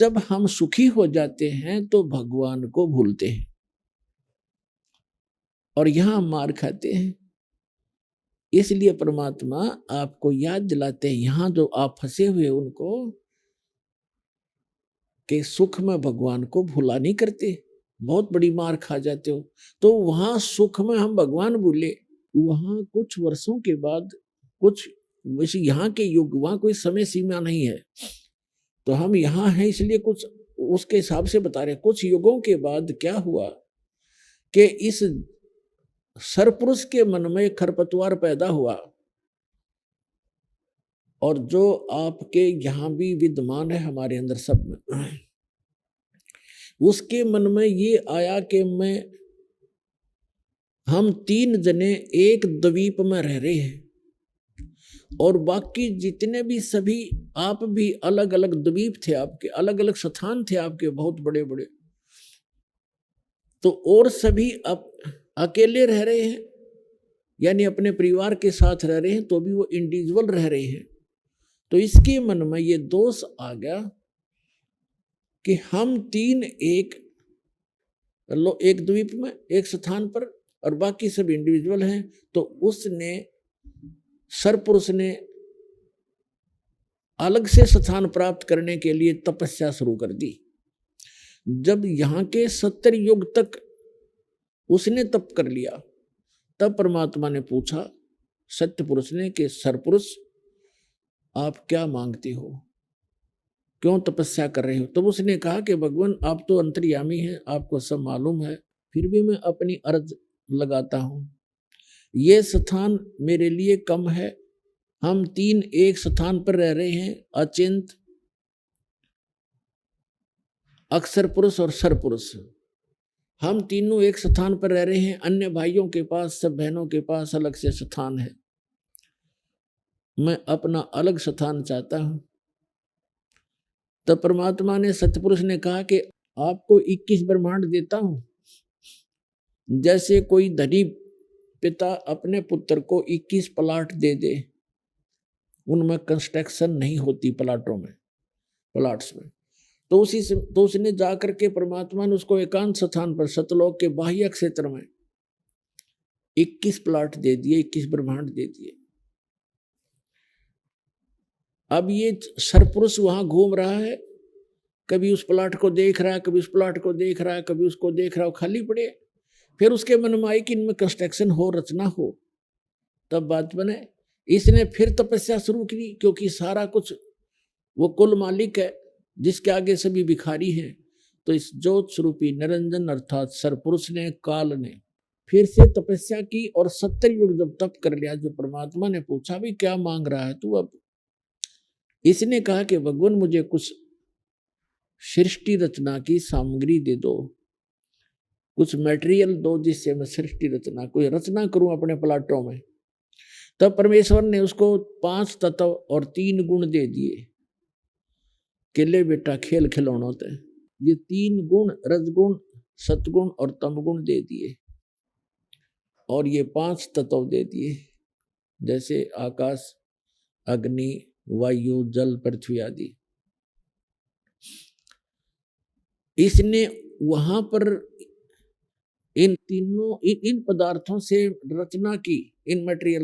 जब हम सुखी हो जाते हैं तो भगवान को भूलते हैं और यहां मार खाते हैं। इसलिए परमात्मा आपको याद दिलाते हैं, यहां जो आप फंसे हुए उनको, कि सुख में भगवान को भूला नहीं करते, बहुत बड़ी मार खा जाते हो। तो वहां सुख में हम भगवान भूले, वहां कुछ वर्षों के बाद, कुछ वैसे यहाँ के युग, वहां कोई समय सीमा नहीं है, तो हम यहाँ हैं इसलिए कुछ उसके हिसाब से बता रहे। कुछ युगों के बाद क्या हुआ कि इस सरपुरुष के मन में खरपतवार पैदा हुआ, और जो आपके यहाँ भी विद्यमान है हमारे अंदर सब में, उसके मन में ये आया कि हम 3 जने एक द्वीप में रह रहे हैं और बाकी जितने भी सभी, आप भी अलग अलग द्वीप थे आपके, अलग अलग स्थान थे आपके बहुत बड़े बड़े, तो और सभी अब अकेले रह रहे हैं, यानी अपने परिवार के साथ रह रहे हैं, तो भी वो इंडिविजुअल रह रहे हैं। तो इसके मन में ये दोष आ गया कि हम 3 एक द्वीप में एक स्थान पर और बाकी सब इंडिविजुअल हैं। तो उसने, सरपुरुष ने अलग से स्थान प्राप्त करने के लिए तपस्या शुरू कर दी। जब यहाँ के 70 युग तक उसने तप कर लिया, तब परमात्मा ने पूछा सत्य पुरुष ने कि सरपुरुष आप क्या मांगते हो, क्यों तपस्या कर रहे हो? तब उसने कहा कि भगवान आप तो अंतर्यामी हैं, आपको सब मालूम है, फिर भी मैं अपनी अर्ज लगाता हूं। ये स्थान मेरे लिए कम है, हम 3 एक स्थान पर रह रहे हैं, अचिंत, अक्षर पुरुष और सरपुरुष। हम तीनों एक स्थान पर रह रहे हैं, अन्य भाइयों के पास, सब बहनों के पास अलग से स्थान है, मैं अपना अलग स्थान चाहता हूं। तब परमात्मा ने, सतपुरुष ने कहा कि आपको 21 ब्रह्मांड देता हूं। जैसे कोई धनी पिता अपने पुत्र को 21 प्लाट दे दे, उनमें कंस्ट्रक्शन नहीं होती प्लाटों में, प्लाट्स में, तो उसने जाकर के परमात्मा ने उसको एकांत स्थान पर सतलोक के बाह्य क्षेत्र में 21 प्लाट दे दिए, 21 ब्रह्मांड दे दिए। अब ये सरपुरुष वहां घूम रहा है, कभी उस प्लाट को देख रहा है, कभी उस प्लाट को देख रहा है, कभी उसको देख रहा है, खाली पड़े। फिर उसके मन में आई कि इनमें कंस्ट्रक्शन हो, रचना हो, तब बात बने। इसने फिर तपस्या शुरू की, क्योंकि सारा कुछ वो कुल मालिक है, जिसके आगे सभी भिखारी हैं। तो इस ज्योत स्वरूपी निरंजन अर्थात सरपुरुष ने, काल ने फिर से तपस्या की, और 70 युग जब तप कर लिया, जो परमात्मा ने पूछा भी क्या मांग रहा है तू? अब इसने कहा कि भगवान मुझे कुछ सृष्टि रचना की सामग्री दे दो, कुछ मटेरियल दो, जिससे मैं सृष्टि रचना, कोई रचना करूं अपने प्लाटों में। तब परमेश्वर ने उसको 5 तत्व और 3 गुण दे दिए कि ले बेटा खेल खिलौना होता है। ये 3 गुण, रजगुण, सतगुण और तमगुण दे दिए, और ये 5 तत्व दे दिए, जैसे आकाश, अग्नि, वायु, जल, पृथ्वी आदि। इसने वहां पर इन तीनों इन पदार्थों से रचना की, इन मटेरियल